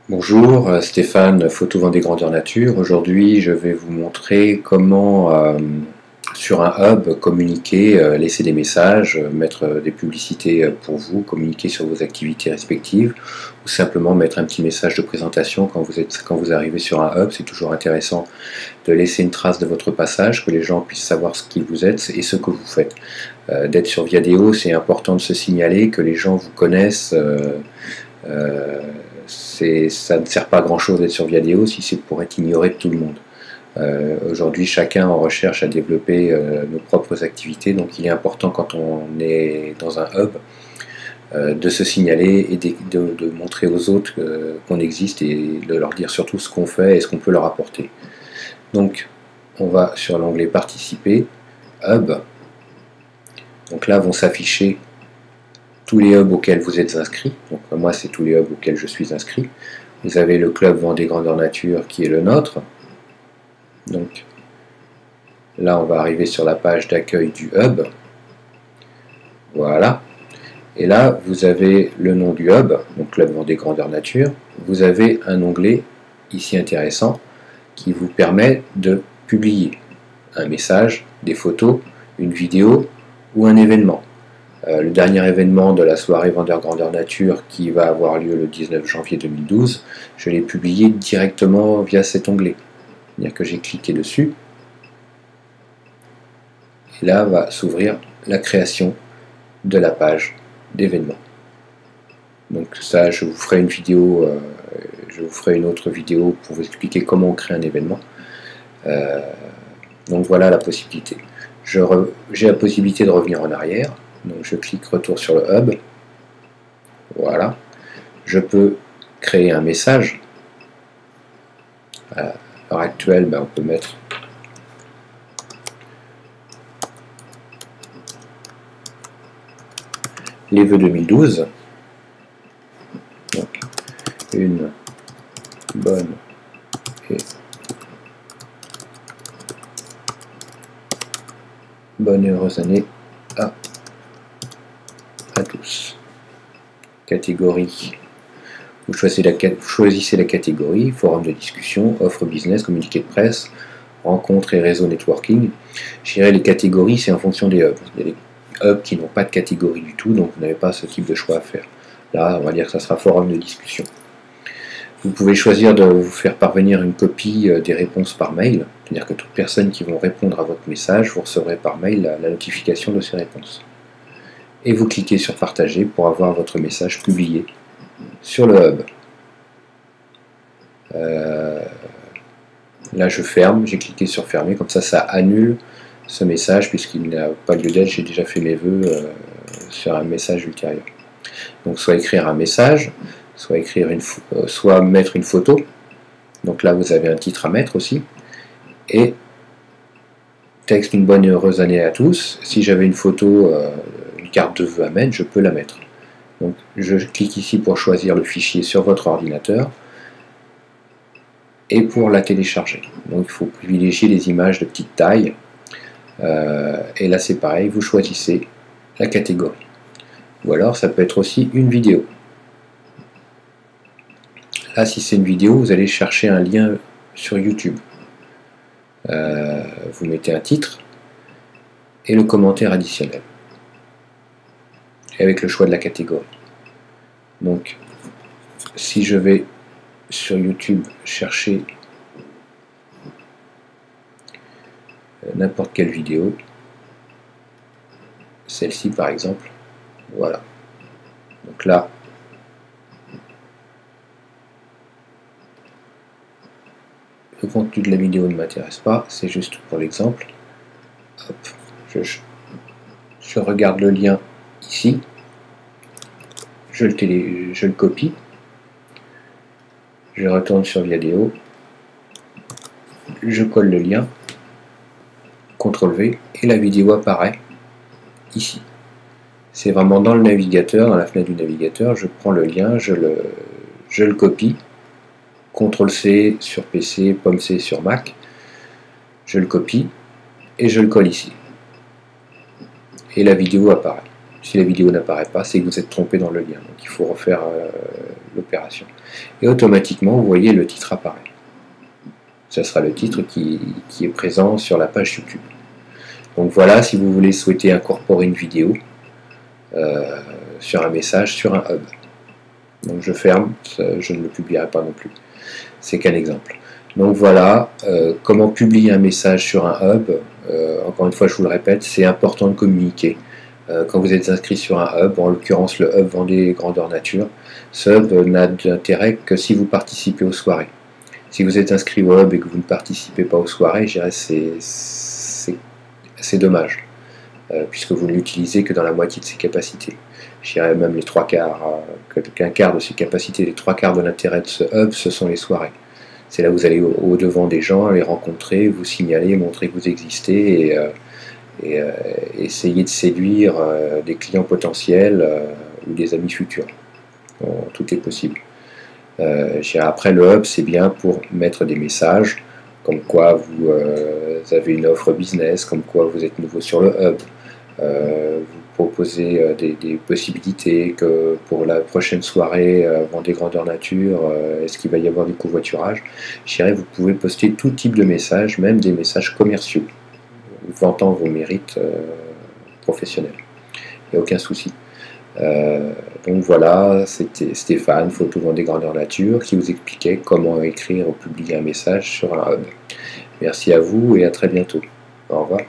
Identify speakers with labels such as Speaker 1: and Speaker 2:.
Speaker 1: Bonjour, Stéphane, Photo Vendée Grandeur Nature. Aujourd'hui, je vais vous montrer comment, sur un hub, communiquer, laisser des messages, mettre des publicités pour vous, communiquer sur vos activités respectives, ou simplement mettre un petit message de présentation quand vous arrivez sur un hub. C'est toujours intéressant de laisser une trace de votre passage, que les gens puissent savoir ce qui vous êtes et ce que vous faites. D'être sur Viadeo, c'est important de se signaler, que les gens vous connaissent. Ça ne sert pas à grand chose d'être sur Viadeo si c'est pour être ignoré de tout le monde. Aujourd'hui, chacun en recherche à développer nos propres activités, donc il est important quand on est dans un hub de se signaler et de montrer aux autres qu'on existe et de leur dire surtout ce qu'on fait et ce qu'on peut leur apporter. Donc on va sur l'onglet participer, hub. Donc là vont s'afficher tous les hubs auxquels vous êtes inscrit. Donc moi c'est tous les hubs auxquels je suis inscrit. Vous avez le club Vendée Grandeur Nature qui est le nôtre. Donc là on va arriver sur la page d'accueil du hub. Voilà. Et là vous avez le nom du hub, donc Club Vendée Grandeur Nature. Vous avez un onglet ici intéressant qui vous permet de publier un message, des photos, une vidéo ou un événement. Le dernier événement de la soirée Vendeur Grandeur Nature qui va avoir lieu le 19 janvier 2012, je l'ai publié directement via cet onglet. C'est-à-dire que j'ai cliqué dessus et là va s'ouvrir la création de la page d'événement. Donc ça, je vous ferai une vidéo, je vous ferai une autre vidéo pour vous expliquer comment on crée un événement. Donc voilà la possibilité. J'ai la possibilité de revenir en arrière. Donc je clique retour sur le hub. Voilà. Je peux créer un message. À l'heure actuelle, on peut mettre les vœux 2012. Donc une bonne et heureuse année à tous. Catégorie. Vous choisissez la catégorie, forum de discussion, offre business, communiqué de presse, rencontres et réseau networking. Je dirais les catégories, c'est en fonction des hubs. Il y a des hubs qui n'ont pas de catégorie du tout, donc vous n'avez pas ce type de choix à faire. Là, on va dire que ça sera forum de discussion. Vous pouvez choisir de vous faire parvenir une copie des réponses par mail, c'est-à-dire que toute personne qui va répondre à votre message, vous recevrez par mail la notification de ces réponses. Et vous cliquez sur partager pour avoir votre message publié sur le hub. Là je ferme, j'ai cliqué sur fermer, comme ça annule ce message puisqu'il n'a pas lieu d'être, j'ai déjà fait mes vœux sur un message ultérieur. Donc soit écrire un message, soit mettre une photo. Donc là vous avez un titre à mettre aussi. Et texte une bonne et heureuse année à tous. Si j'avais une photo, une carte de vœux à mettre, je peux la mettre. Donc je clique ici pour choisir le fichier sur votre ordinateur et pour la télécharger. Donc il faut privilégier les images de petite taille. Et là c'est pareil, vous choisissez la catégorie. Ou alors ça peut être aussi une vidéo. Là si c'est une vidéo, vous allez chercher un lien sur YouTube. Vous mettez un titre et le commentaire additionnel. Et avec le choix de la catégorie. Donc, si je vais sur YouTube chercher n'importe quelle vidéo, celle-ci par exemple, voilà. Donc là, le contenu de la vidéo ne m'intéresse pas, c'est juste pour l'exemple. Hop, je regarde le lien ici, je le copie, je retourne sur Viadeo, je colle le lien, CTRL V, et la vidéo apparaît ici. C'est vraiment dans le navigateur, dans la fenêtre du navigateur, je prends le lien, je le copie, CTRL C sur PC, Pomme C sur Mac, je le copie et je le colle ici. Et la vidéo apparaît. Si la vidéo n'apparaît pas, c'est que vous êtes trompé dans le lien. Donc il faut refaire l'opération. Et automatiquement, vous voyez, le titre apparaît. Ce sera le titre qui est présent sur la page YouTube. Donc voilà, si vous voulez souhaiter incorporer une vidéo sur un message, sur un hub. Donc je ferme, je ne le publierai pas non plus. C'est qu'un exemple. Donc voilà, comment publier un message sur un hub. Encore une fois, je vous le répète, c'est important de communiquer. Quand vous êtes inscrit sur un hub, en l'occurrence le hub Vendée Grandeur Nature, ce hub n'a d'intérêt que si vous participez aux soirées. Si vous êtes inscrit au hub et que vous ne participez pas aux soirées, je dirais c'est dommage, puisque vous ne l'utilisez que dans la moitié de ses capacités. Je dirais même les trois quarts, qu'un quart de ses capacités, les trois quarts de l'intérêt de ce hub, ce sont les soirées. C'est là où vous allez au-devant des gens, les rencontrer, vous signaler, montrer que vous existez et essayer de séduire des clients potentiels ou des amis futurs. Tout est possible. Après, le hub, c'est bien pour mettre des messages, comme quoi vous avez une offre business, comme quoi vous êtes nouveau sur le hub, vous proposez des possibilités, que pour la prochaine soirée Vendée Grandeur Nature, est-ce qu'il va y avoir du covoiturage. Vous pouvez poster tout type de messages, même des messages commerciaux, vantant vos mérites professionnels. Il n'y a aucun souci. Donc voilà, c'était Stéphane, Photo Vendée Grandeur Nature, qui vous expliquait comment écrire ou publier un message sur un hub. Merci à vous et à très bientôt. Au revoir.